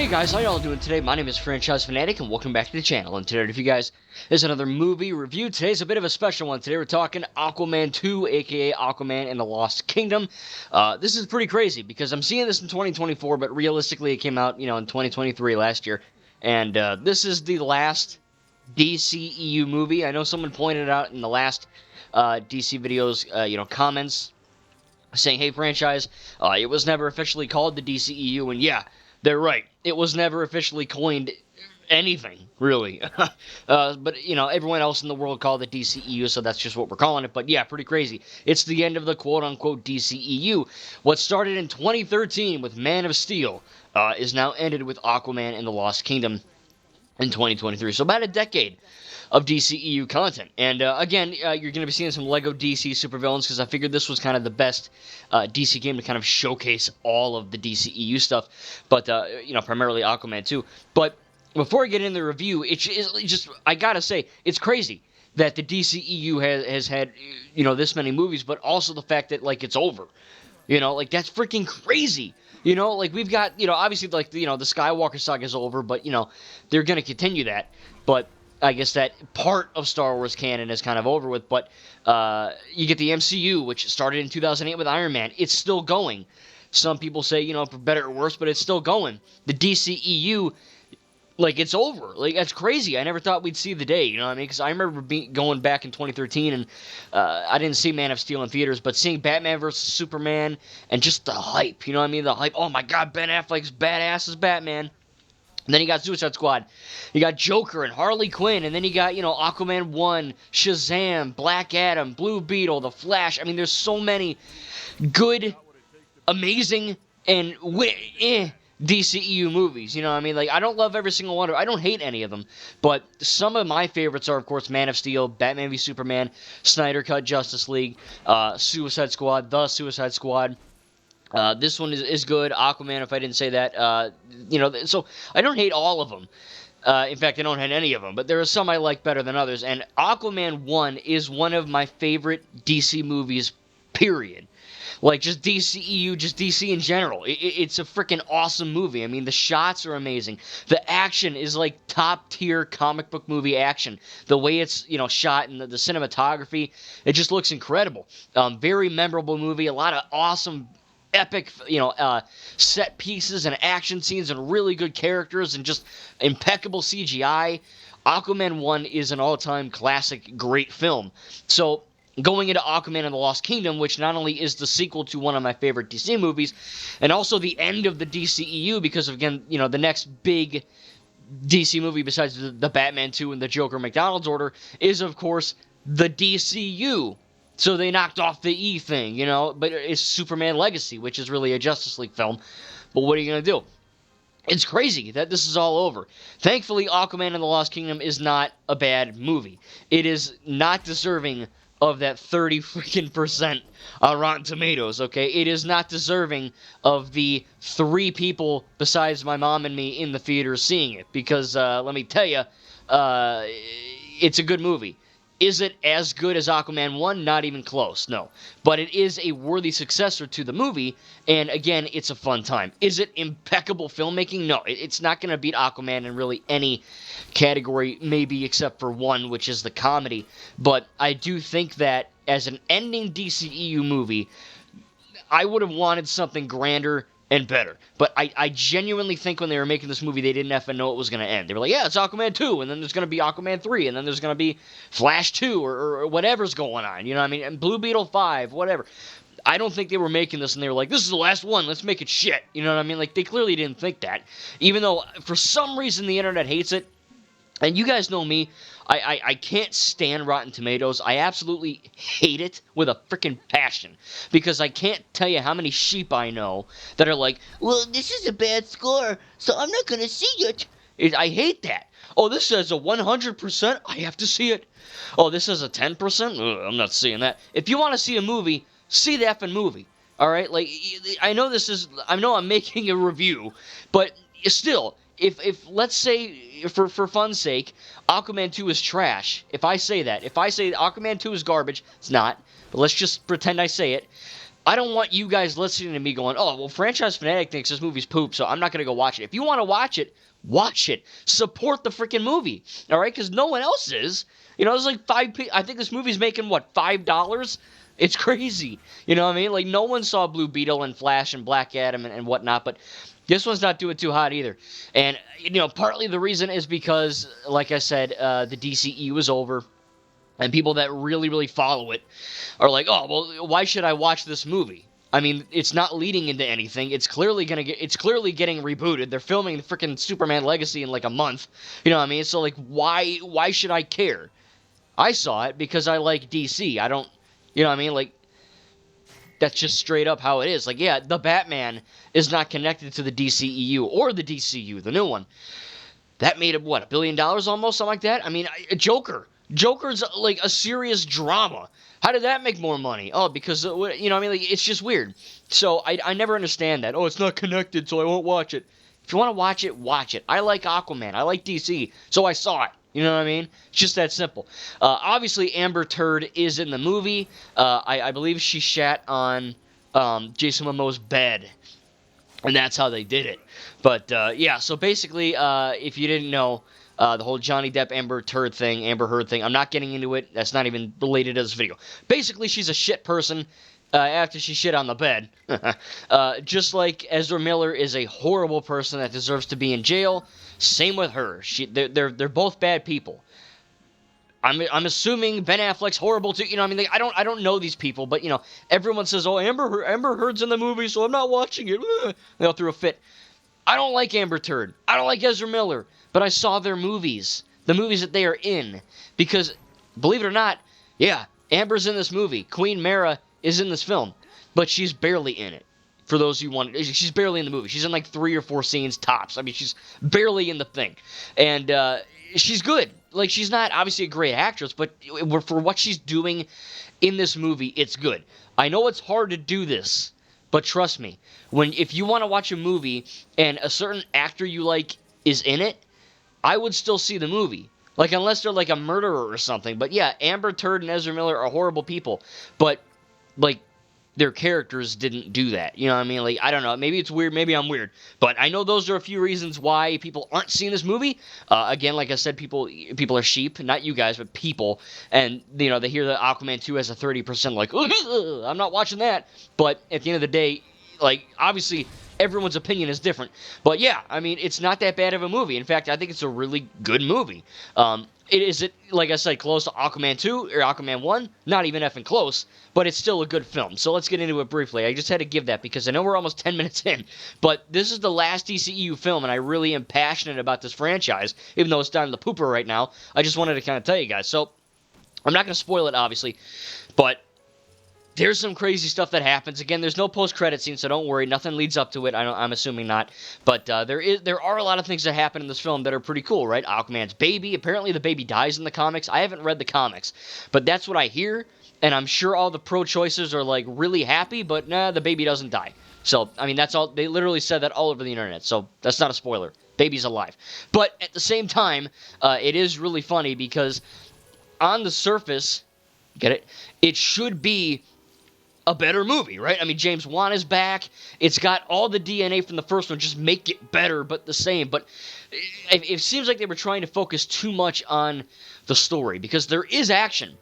Hey guys, how y'all doing today? My name is Franchise Fanatic and welcome back to the channel. And today, for you guys, is another movie review. Today's a bit of a special one. Today we're talking Aquaman 2, aka Aquaman and the Lost Kingdom. This is pretty crazy because I'm seeing this in 2024, but realistically it came out, in 2023 last year. And this is the last DCEU movie. I know someone pointed out in the last DC videos, comments saying, hey, franchise, it was never officially called the DCEU, and yeah, they're right. It was never officially coined anything, really. But, everyone else in the world called it DCEU, so that's just what we're calling it. But yeah, pretty crazy. It's the end of the quote-unquote DCEU. What started in 2013 with Man of Steel is now ended with Aquaman and the Lost Kingdom in 2023. So about a decade of DCEU content. And again, you're going to be seeing some LEGO DC supervillains because I figured this was kind of the best DC game to kind of showcase all of the DCEU stuff, but, primarily Aquaman 2. But before I get into the review, it's just, I gotta say, it's crazy that the DCEU has had, this many movies, but also the fact that, it's over. That's freaking crazy. We've got, obviously, the Skywalker saga is over, but, they're going to continue that. But I guess that part of Star Wars canon is kind of over with, but you get the MCU, which started in 2008 with Iron Man. It's still going. Some people say, for better or worse, but it's still going. The DCEU, it's over. That's crazy. I never thought we'd see the day, you know what I mean? Because I remember going back in 2013, and I didn't see Man of Steel in theaters, but seeing Batman vs. Superman, and just the hype, you know what I mean? The hype, oh my god, Ben Affleck's badass as Batman. And then you got Suicide Squad. You got Joker and Harley Quinn. And then you got, Aquaman 1, Shazam, Black Adam, Blue Beetle, The Flash. I mean, there's so many good, amazing, and DCEU movies. You know what I mean? I don't love every single one. I don't hate any of them. But some of my favorites are, of course, Man of Steel, Batman v Superman, Snyder Cut Justice League, Suicide Squad, The Suicide Squad. This one is good. Aquaman, if I didn't say that. So I don't hate all of them. In fact, I don't hate any of them. But there are some I like better than others. And Aquaman 1 is one of my favorite DC movies, period. Just DCEU, just DC in general. It's a freaking awesome movie. I mean, the shots are amazing. The action is top-tier comic book movie action. The way it's, shot and the cinematography, it just looks incredible. Very memorable movie. A lot of awesome epic, set pieces and action scenes and really good characters and just impeccable CGI. Aquaman 1 is an all-time classic, great film. So, going into Aquaman and the Lost Kingdom, which not only is the sequel to one of my favorite DC movies, and also the end of the DCEU, because, again, the next big DC movie besides the Batman 2 and the Joker McDonald's order is, of course, the DCU. So they knocked off the E thing, but it's Superman Legacy, which is really a Justice League film. But what are you going to do? It's crazy that this is all over. Thankfully, Aquaman and the Lost Kingdom is not a bad movie. It is not deserving of that 30% on Rotten Tomatoes, okay? It is not deserving of the 3 people besides my mom and me in the theater seeing it. Because, let me tell you, it's a good movie. Is it as good as Aquaman 1? Not even close, no. But it is a worthy successor to the movie, and again, it's a fun time. Is it impeccable filmmaking? No, it's not going to beat Aquaman in really any category, maybe except for one, which is the comedy. But I do think that as an ending DCEU movie, I would have wanted something grander and better. But I genuinely think when they were making this movie, they didn't have to know it was going to end. They were like, yeah, it's Aquaman 2, and then there's going to be Aquaman 3, and then there's going to be Flash 2, or whatever's going on, you know what I mean? And Blue Beetle 5, whatever. I don't think they were making this, and they were like, this is the last one, let's make it shit. You know what I mean? They clearly didn't think that. Even though, for some reason, the internet hates it. And you guys know me, I can't stand Rotten Tomatoes. I absolutely hate it with a freaking passion. Because I can't tell you how many sheep I know that are like, well, this is a bad score, so I'm not going to see it. I hate that. Oh, this says a 100%, I have to see it. Oh, this says a 10%? Ugh, I'm not seeing that. If you want to see a movie, see the effing movie. Alright? I know I'm making a review, but still, if let's say, for fun's sake, Aquaman 2 is trash, if I say Aquaman 2 is garbage, it's not, but let's just pretend I say it, I don't want you guys listening to me going, oh, well, Franchise Fanatic thinks this movie's poop, so I'm not going to go watch it. If you want to watch it, watch it. Support the freaking movie, all right? Because no one else is. You know, there's like I think this movie's making, what, $5? It's crazy. You know what I mean? Like, no one saw Blue Beetle and Flash and Black Adam and whatnot, but this one's not doing too hot either. And, you know, partly the reason is because, like I said, the DCE was over. And people that really, really follow it are like, oh, well, why should I watch this movie? I mean, it's not leading into anything. It's clearly getting rebooted. They're filming the freaking Superman Legacy in like a month. You know what I mean? So like, why should I care? I saw it because I like DC. I don't, you know what I mean? Like, that's just straight up how it is. Like, yeah, the Batman is not connected to the DCEU or the DCU, the new one. That made it, what, $1 billion almost, something like that? I mean, Joker. Joker's like a serious drama. How did that make more money? Oh, because, you know what I mean? Like, it's just weird. So I never understand that. Oh, it's not connected, so I won't watch it. If you want to watch it, watch it. I like Aquaman. I like DC, so I saw it. You know what I mean? It's just that simple. Obviously, Amber Turd is in the movie. I believe she shat on Jason Momoa's bed. And that's how they did it. But, yeah, so basically, if you didn't know, the whole Johnny Depp Amber Heard thing, I'm not getting into it. That's not even related to this video. Basically, she's a shit person after she shit on the bed. Just like Ezra Miller is a horrible person that deserves to be in jail, same with her. They're both bad people. I'm assuming Ben Affleck's horrible too. You know, I mean, like, I don't know these people, but you know, everyone says, "Oh, Amber Heard's in the movie, so I'm not watching it." They all threw a fit. I don't like Amber Turd. I don't like Ezra Miller, but I saw their movies, the movies that they are in, because believe it or not, yeah, Amber's in this movie. Queen Mara is in this film, but she's barely in it. For those who want, she's barely in the movie. She's in like 3 or 4 scenes tops. I mean, she's barely in the thing, and she's good. Like, she's not obviously a great actress, but for what she's doing in this movie, it's good. I know it's hard to do this, but trust me, if you want to watch a movie and a certain actor you like is in it, I would still see the movie. Like, unless they're like a murderer or something. But yeah, Amber Turd and Ezra Miller are horrible people, but like, their characters didn't do that. You know what I mean? Like, I don't know. Maybe it's weird. Maybe I'm weird. But I know those are a few reasons why people aren't seeing this movie. Again, like I said, people are sheep. Not you guys, but people. And, you know, they hear that Aquaman 2 has a 30%, like, I'm not watching that. But at the end of the day, like, obviously, everyone's opinion is different. But yeah, I mean, it's not that bad of a movie. In fact, I think it's a really good movie. It, like I said, close to Aquaman 2 or Aquaman 1? Not even effing close, but it's still a good film. So let's get into it briefly. I just had to give that because I know we're almost 10 minutes in, but this is the last DCEU film, and I really am passionate about this franchise, even though it's down in the pooper right now. I just wanted to kind of tell you guys. So I'm not going to spoil it, obviously, but there's some crazy stuff that happens. Again, there's no post-credit scene, so don't worry. Nothing leads up to it. I'm assuming not. But there are a lot of things that happen in this film that are pretty cool, right? Aquaman's baby. Apparently, the baby dies in the comics. I haven't read the comics, but that's what I hear. And I'm sure all the pro-choicers are like really happy, but nah, the baby doesn't die. So, I mean, that's all. They literally said that all over the internet. So that's not a spoiler. Baby's alive. But at the same time, it is really funny because on the surface, get it? It should be a better movie, right? I mean, James Wan is back. It's got all the DNA from the first one. Just make it better, but the same. But it seems like they were trying to focus too much on the story because there is action.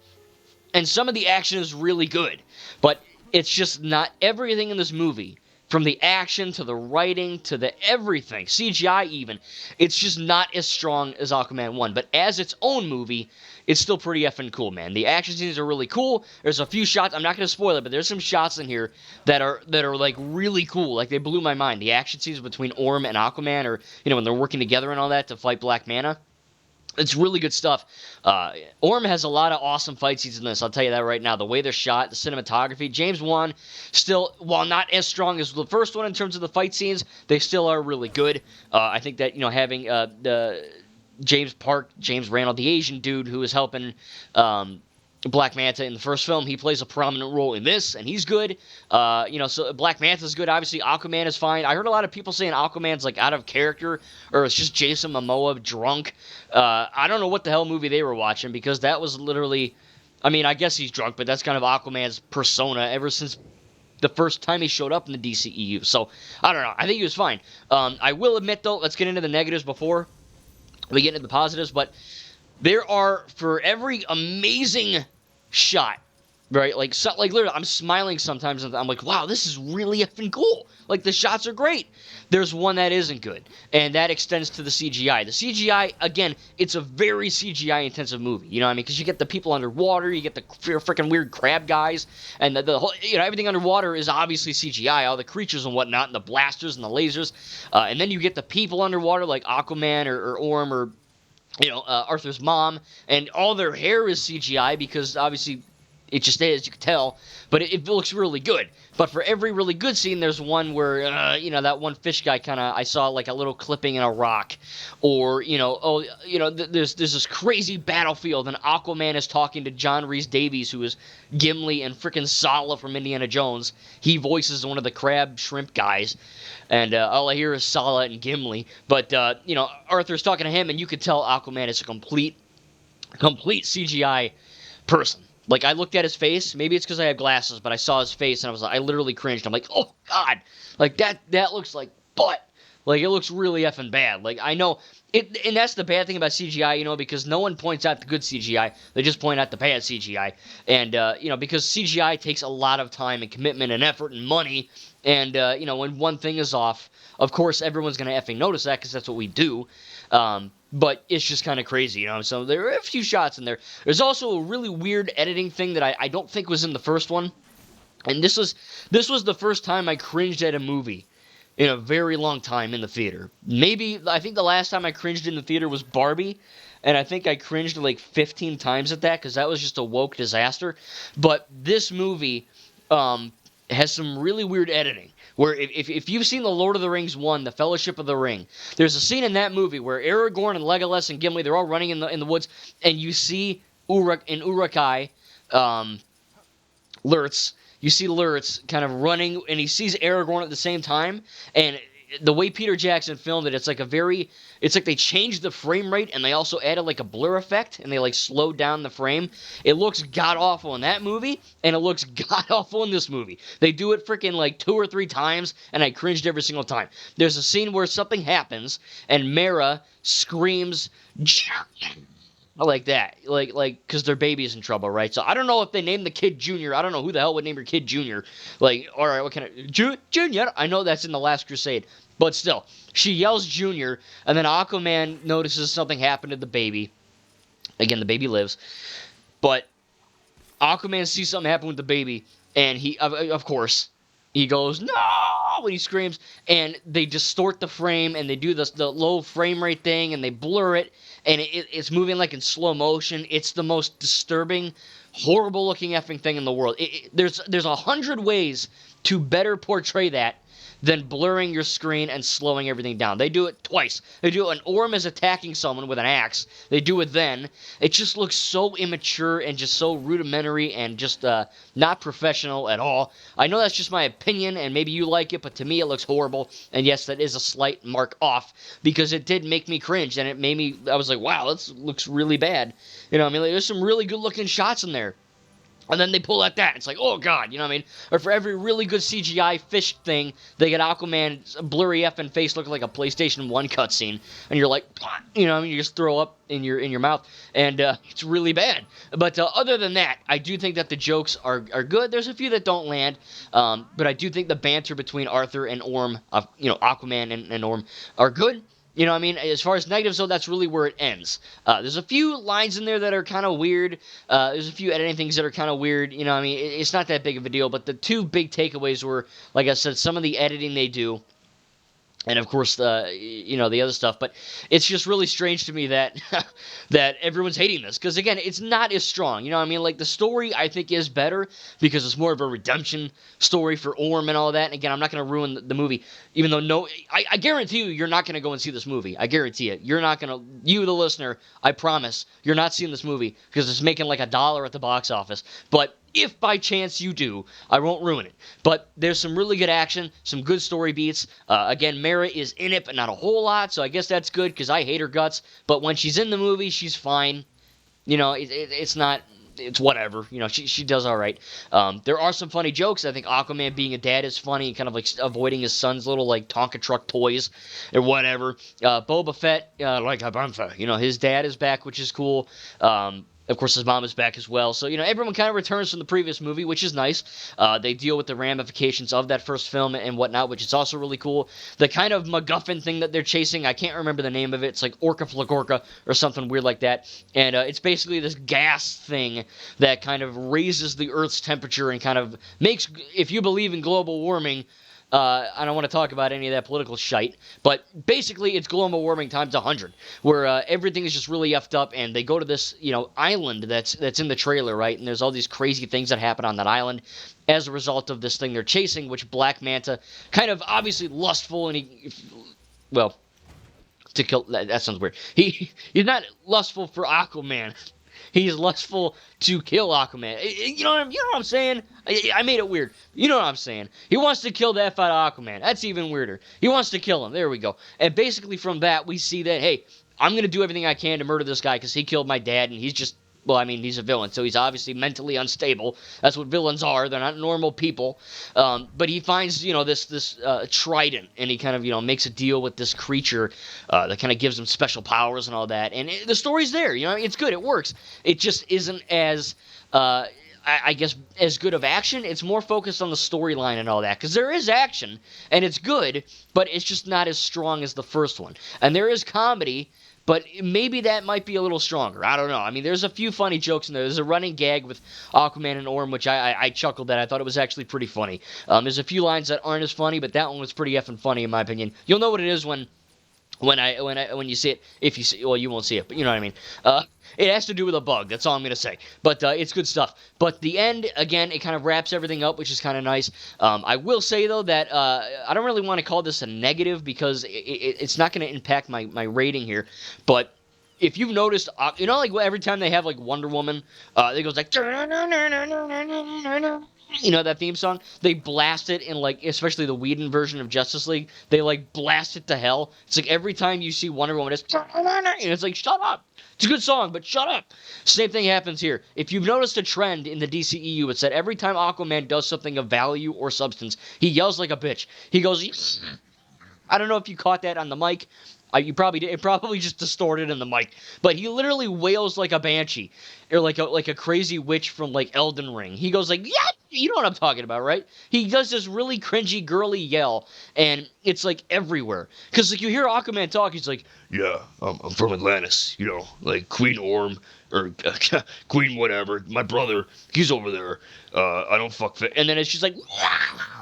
And some of the action is really good. But it's just not everything in this movie. From the action to the writing to the everything, CGI even, it's just not as strong as Aquaman 1. But as its own movie, it's still pretty effing cool, man. The action scenes are really cool. There's a few shots, I'm not going to spoil it, but there's some shots in here that are like really cool. Like, they blew my mind. The action scenes between Orm and Aquaman, or, you know, when they're working together and all that to fight Black Manta. It's really good stuff. Orm has a lot of awesome fight scenes in this. I'll tell you that right now. The way they're shot, the cinematography. James Wan, still, while not as strong as the first one in terms of the fight scenes, they still are really good. I think that, you know, having the James Randall, the Asian dude who is helping Black Manta in the first film, he plays a prominent role in this, and he's good. You know, so Black Manta's good. Obviously, Aquaman is fine. I heard a lot of people saying Aquaman's like out of character, or it's just Jason Momoa drunk. I don't know what the hell movie they were watching, because that was literally, I mean, I guess he's drunk, but that's kind of Aquaman's persona ever since the first time he showed up in the DCEU. So, I don't know. I think he was fine. I will admit, though, let's get into the negatives before we get into the positives, but there are, for every amazing shot, right? Like, so, like literally, I'm smiling sometimes, and I'm like, wow, this is really effing cool. Like, the shots are great. There's one that isn't good, and that extends to the CGI. The CGI, again, it's a very CGI-intensive movie, you know what I mean? Because you get the people underwater, you get the freaking weird crab guys, and the whole, you know, everything underwater is obviously CGI, all the creatures and whatnot, and the blasters and the lasers, and then you get the people underwater, like Aquaman or Orm or, you know, Arthur's mom, and all their hair is CGI because obviously it just is, you can tell, but it looks really good. But for every really good scene, there's one where, you know, that one fish guy kind of, I saw like a little clipping in a rock, or, you know, oh, you know, there's this crazy battlefield, and Aquaman is talking to John Rhys-Davies, who is Gimli and frickin' Sala from Indiana Jones. He voices one of the crab shrimp guys, and all I hear is Sala and Gimli. But, you know, Arthur's talking to him, and you could tell Aquaman is a complete CGI person. Like, I looked at his face. Maybe it's because I have glasses, but I saw his face, and I literally cringed. I'm like, oh, God. Like, that looks like butt. Like, it looks really effing bad. Like, I know, and that's the bad thing about CGI, you know, because no one points out the good CGI. They just point out the bad CGI. And, you know, because CGI takes a lot of time and commitment and effort and money. And, you know, when one thing is off, of course, everyone's going to effing notice that because that's what we do. But it's just kind of crazy, you know. So there are a few shots in there. There's also a really weird editing thing that I don't think was in the first one. And this was the first time I cringed at a movie in a very long time in the theater. Maybe, I think the last time I cringed in the theater was Barbie. And I think I cringed like 15 times at that because that was just a woke disaster. But this movie has some really weird editing. Where if you've seen The Lord of the Rings 1, The Fellowship of the Ring, there's a scene in that movie where Aragorn and Legolas and Gimli, they're all running in the woods, and you see Uruk-hai, Lurtz, you see Lurtz kind of running, and he sees Aragorn at the same time, and the way Peter Jackson filmed it, it's like they changed the frame rate, and they also added like a blur effect, and they like slowed down the frame. It looks god-awful in that movie, and it looks god-awful in this movie. They do it freaking like 2 or 3 times, and I cringed every single time. There's a scene where something happens, and Mara screams, like that, like, because their baby's in trouble, right? So I don't know if they named the kid Junior. I don't know who the hell would name your kid Junior. Like, all right, what can Junior? I know that's in The Last Crusade, but still, she yells Junior, and then Aquaman notices something happened to the baby. Again, the baby lives, but Aquaman sees something happen with the baby, and he, of course, he goes, no, when he screams, and they distort the frame, and they do the low frame rate thing, and they blur it, and it's moving like in slow motion. It's the most disturbing, horrible-looking effing thing in the world. There's 100 ways to better portray that than blurring your screen and slowing everything down. They do it twice. They do it when Orm is attacking someone with an axe. They do it then. It just looks so immature and just so rudimentary and just not professional at all. I know that's just my opinion, and maybe you like it, but to me it looks horrible. And yes, that is a slight mark off, because it did make me cringe, and it made me, I was like, wow, this looks really bad. You know what I mean? Like, there's some really good-looking shots in there. And then they pull out that. It's like, oh, God, you know what I mean? Or for every really good CGI fish thing, they get Aquaman's blurry effing face looking like a PlayStation 1 cutscene. And you're like, you know what I mean? You just throw up in your mouth. And it's really bad. But other than that, I do think that the jokes are good. There's a few that don't land. But I do think the banter between Arthur and Orm, you know, Aquaman and Orm, are good. You know what I mean? As far as negatives, though, that's really where it ends. There's a few lines in there that are kind of weird. There's a few editing things that are kind of weird. You know what I mean? It's not that big of a deal, but the two big takeaways were, like I said, some of the editing they do, and of course, you know, the other stuff. But it's just really strange to me that that everyone's hating this, because again, it's not as strong. You know what I mean? Like, the story I think is better because it's more of a redemption story for Orm and all that. And again, I'm not going to ruin the movie, even though I guarantee you're not going to go and see this movie. I guarantee it. You're not going to, you the listener, I promise, you're not seeing this movie because it's making like $1 at the box office. But if by chance you do, I won't ruin it. But there's some really good action, some good story beats. Again, Mara is in it, but not a whole lot, so I guess that's good because I hate her guts. But when she's in the movie, she's fine. You know, it's not it's whatever. She does all right. There are some funny jokes. I think Aquaman being a dad is funny, kind of like avoiding his son's little like Tonka truck toys or whatever. Boba Fett, like a bumper. His dad is back, which is cool. Of course, his mom is back as well. So, everyone kind of returns from the previous movie, which is nice. They deal with the ramifications of that first film and whatnot, which is also really cool. The kind of MacGuffin thing that they're chasing, I can't remember the name of it. It's like Orca Flagorka or something weird like that. And it's basically this gas thing that kind of raises the Earth's temperature and kind of makes, if you believe in global warming, I don't want to talk about any of that political shite, but basically it's global warming times 100, where everything is just really effed up, and they go to this, island that's in the trailer, right? And there's all these crazy things that happen on that island as a result of this thing they're chasing, which Black Manta, kind of obviously lustful, and well, to kill, that sounds weird. He's not lustful for Aquaman. He's lustful to kill Aquaman. You know what I'm saying? I made it weird. You know what I'm saying? He wants to kill the F out of Aquaman. That's even weirder. He wants to kill him. There we go. And basically from that, we see that, hey, I'm going to do everything I can to murder this guy because he killed my dad, and he's just, well, I mean, he's a villain, so he's obviously mentally unstable. That's what villains are. They're not normal people. But he finds, this trident, and he kind of, makes a deal with this creature that kind of gives him special powers and all that. And the story's there. It's good. It works. It just isn't as, I guess, as good of action. It's more focused on the storyline and all that. Because there is action, and it's good, but it's just not as strong as the first one. And there is comedy, but maybe that might be a little stronger. I don't know. I mean, there's a few funny jokes in there. There's a running gag with Aquaman and Orm, which I chuckled at. I thought it was actually pretty funny. There's a few lines that aren't as funny, but that one was pretty effing funny in my opinion. You'll know what it is when you see it. If you see, well, you won't see it, but you know what I mean. It has to do with a bug. That's all I'm going to say. But it's good stuff. But the end, again, it kind of wraps everything up, which is kind of nice. I will say, though, that I don't really want to call this a negative because it's not going to impact my rating here. But if you've noticed, like every time they have like Wonder Woman, it goes like, that theme song, they blast it in like, especially the Whedon version of Justice League, they like blast it to hell. It's like every time you see Wonder Woman, it's like, shut up. It's a good song, but shut up. Same thing happens here. If you've noticed a trend in the DCEU, it's that every time Aquaman does something of value or substance, he yells like a bitch. He goes, I don't know if you caught that on the mic. You probably did. It probably just distorted in the mic, but he literally wails like a banshee, or like a crazy witch from like Elden Ring. He goes like, yeah, you know what I'm talking about, right? He does this really cringy, girly yell, and it's like everywhere. Cause like you hear Aquaman talk, he's like, yeah, I'm from Atlantis, like Queen Orm or Queen whatever. My brother, he's over there. I don't fuck fit. And then it's just like,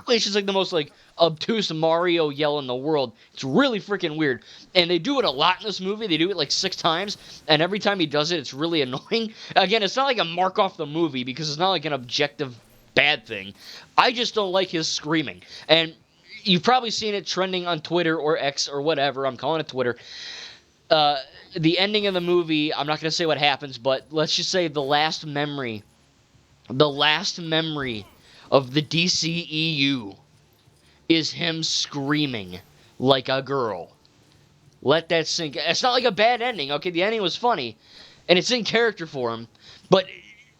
it's just like the most like obtuse Mario yell in the world. It's really freaking weird. And they do it a lot in this movie. They do it like 6 times, and every time he does it, it's really annoying. Again, it's not like a mark off the movie because it's not like an objective bad thing. I just don't like his screaming. And you've probably seen it trending on Twitter or X or whatever. I'm calling it Twitter. The ending of the movie, I'm not going to say what happens, but let's just say the last memory of the DCEU is him screaming like a girl. Let that sink. It's not like a bad ending, okay? The ending was funny, and it's in character for him, but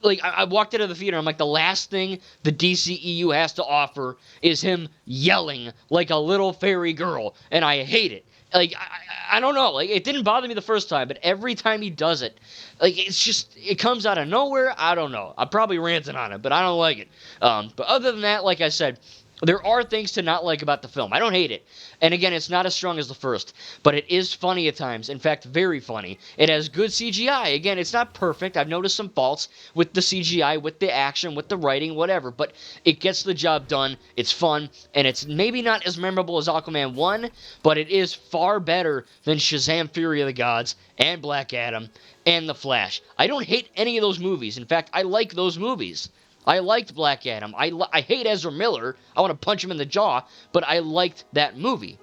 like I walked out of the theater, I'm like, the last thing the DCEU has to offer is him yelling like a little fairy girl, and I hate it. Like, I don't know. Like, it didn't bother me the first time, but every time he does it, like, it's just, it comes out of nowhere. I don't know. I'm probably ranting on it, but I don't like it. But other than that, like I said, there are things to not like about the film. I don't hate it. And again, it's not as strong as the first, but it is funny at times. In fact, very funny. It has good CGI. Again, it's not perfect. I've noticed some faults with the CGI, with the action, with the writing, whatever, but it gets the job done. It's fun, and it's maybe not as memorable as Aquaman 1, but it is far better than Shazam! Fury of the Gods and Black Adam and The Flash. I don't hate any of those movies. In fact, I like those movies. I liked Black Adam. I hate Ezra Miller. I want to punch him in the jaw, but I liked that movie.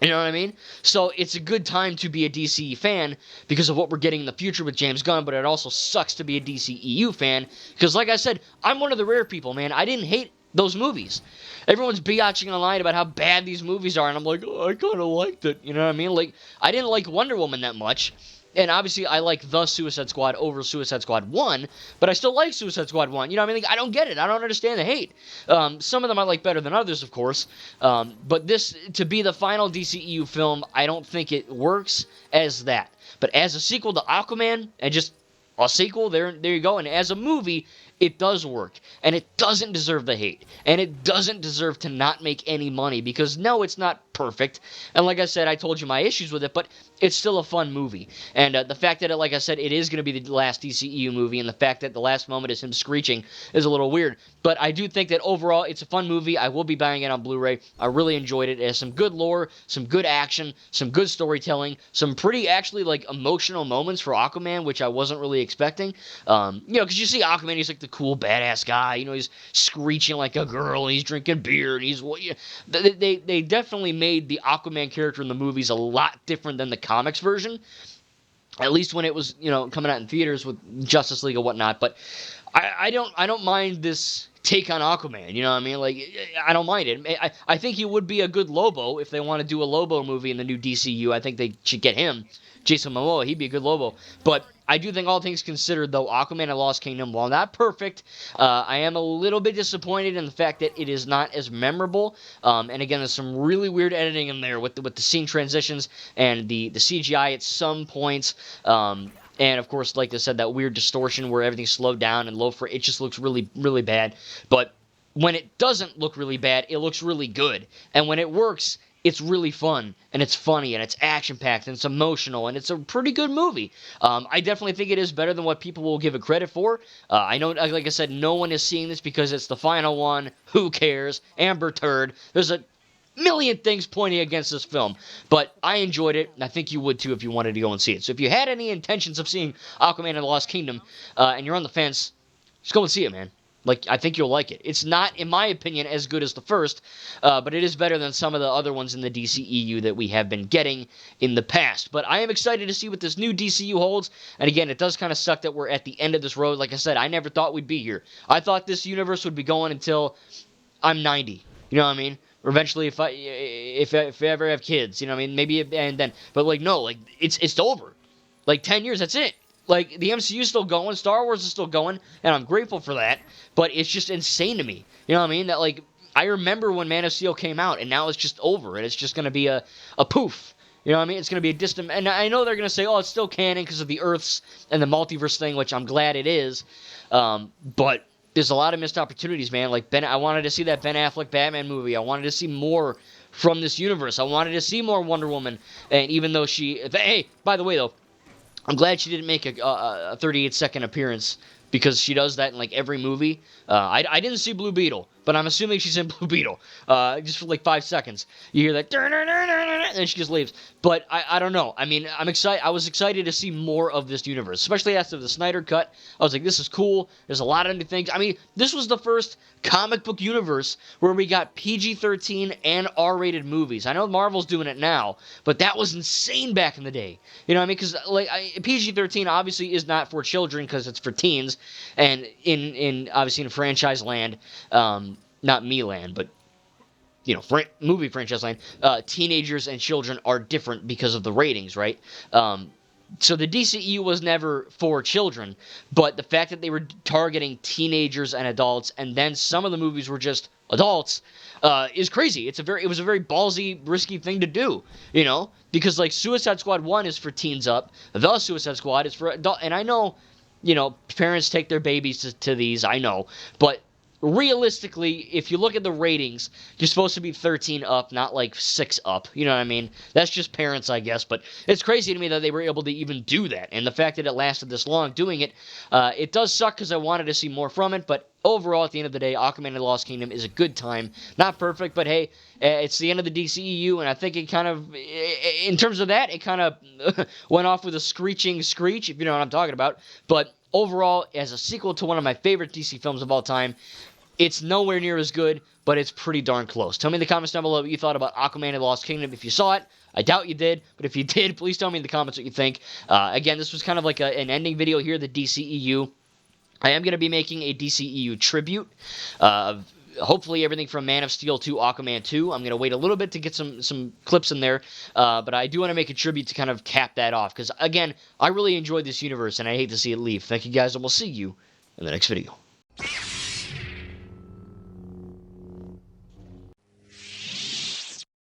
You know what I mean? So it's a good time to be a DC fan because of what we're getting in the future with James Gunn, but it also sucks to be a DCEU fan because, like I said, I'm one of the rare people, man. I didn't hate those movies. Everyone's biatching online about how bad these movies are, and I'm like, oh, I kind of liked it. You know what I mean? Like, I didn't like Wonder Woman that much. and obviously I like the Suicide Squad over Suicide Squad 1, but I still like Suicide Squad 1. You know what I mean? Like, I don't get it. I don't understand the hate. Some of them I like better than others, of course. But this, to be the final DCEU film, I don't think it works as that. But as a sequel to Aquaman, and just a sequel, there you go. And as a movie, it does work, and it doesn't deserve the hate, and it doesn't deserve to not make any money, because no, it's not perfect, and like I said, I told you my issues with it, but it's still a fun movie, and the fact that, like I said, it is going to be the last DCEU movie, and the fact that the last moment is him screeching is a little weird, but I do think that overall, it's a fun movie. I will be buying it on Blu-ray. I really enjoyed it. It has some good lore, some good action, some good storytelling, some pretty, actually, like, emotional moments for Aquaman, which I wasn't really expecting, because you see Aquaman, he's like the cool badass guy, he's screeching like a girl, and he's drinking beer, and they definitely made the Aquaman character in the movies a lot different than the comics version, at least when it was, coming out in theaters with Justice League and whatnot. But I don't mind this take on Aquaman, you know what I mean? Like, I don't mind it. I think he would be a good Lobo if they want to do a Lobo movie in the new DCU. I think they should get him, Jason Momoa. He'd be a good Lobo. But I do think, all things considered, though, Aquaman and Lost Kingdom, while not perfect, I am a little bit disappointed in the fact that it is not as memorable. And again, there's some really weird editing in there with the scene transitions and the CGI at some points. And of course, like I said, that weird distortion where everything's slowed down and low for it just looks really, really bad. But when it doesn't look really bad, it looks really good. And when it works, it's really fun, and it's funny, and it's action-packed, and it's emotional, and it's a pretty good movie. I definitely think it is better than what people will give it credit for. I know, like I said, no one is seeing this because it's the final one. Who cares? Amber Turd. There's a million things pointing against this film, but I enjoyed it, and I think you would too if you wanted to go and see it. So if you had any intentions of seeing Aquaman and the Lost Kingdom, and you're on the fence, just go and see it, man. Like, I think you'll like it. It's not, in my opinion, as good as the first, but it is better than some of the other ones in the DCEU that we have been getting in the past. But I am excited to see what this new DCU holds, and again, it does kind of suck that we're at the end of this road. Like I said, I never thought we'd be here. I thought this universe would be going until I'm 90, you know what I mean? Or eventually, if I ever have kids, you know what I mean? Maybe, and then, but like, no, like, it's over. Like, 10 years, that's it. Like, the MCU is still going, Star Wars is still going, and I'm grateful for that, but it's just insane to me. You know what I mean? That, like, I remember when Man of Steel came out, and now it's just over, and it's just going to be a poof. You know what I mean? It's going to be a distant, and I know they're going to say, oh, it's still canon because of the Earths and the multiverse thing, which I'm glad it is, but there's a lot of missed opportunities, man. Like, I wanted to see that Ben Affleck Batman movie. I wanted to see more from this universe. I wanted to see more Wonder Woman, and even though hey, by the way, though, I'm glad she didn't make a 38-second appearance, because she does that in, like, every movie. I didn't see Blue Beetle, but I'm assuming she's in Blue Beetle, just for, like, 5 seconds. You hear that, and she just leaves. But I don't know. I mean, I'm excited. I was excited to see more of this universe, especially after the Snyder Cut. I was like, this is cool. There's a lot of new things. I mean, this was the first comic book universe where we got PG-13 and R-rated movies. I know Marvel's doing it now, but that was insane back in the day. You know what I mean? Because, like, PG-13 obviously is not for children because it's for teens, and obviously in franchise land, not me land, but movie franchise land, teenagers and children are different because of the ratings, right? So the DCEU was never for children, but the fact that they were targeting teenagers and adults, and then some of the movies were just adults, is crazy. It was a very ballsy, risky thing to do, because, like, Suicide Squad 1 is for teens up, The Suicide Squad is for adult, and I know, parents take their babies to these, I know, but realistically, if you look at the ratings, you're supposed to be 13 up, not like 6 up. You know what I mean? That's just parents, I guess. But it's crazy to me that they were able to even do that. And the fact that it lasted this long doing it, it does suck because I wanted to see more from it. But overall, at the end of the day, Aquaman and the Lost Kingdom is a good time. Not perfect, but hey, it's the end of the DCEU. And I think it kind of, in terms of that, it kind of went off with a screeching screech, if you know what I'm talking about. But overall, as a sequel to one of my favorite DC films of all time, it's nowhere near as good, but it's pretty darn close. Tell me in the comments down below what you thought about Aquaman and the Lost Kingdom if you saw it. I doubt you did, but if you did, please tell me in the comments what you think. Again, this was kind of like an ending video here, the DCEU. I am going to be making a DCEU tribute hopefully everything from Man of Steel to Aquaman 2. I'm going to wait a little bit to get some clips in there, but I do want to make a tribute to kind of cap that off, because, again, I really enjoyed this universe, and I hate to see it leave. Thank you guys, and we'll see you in the next video.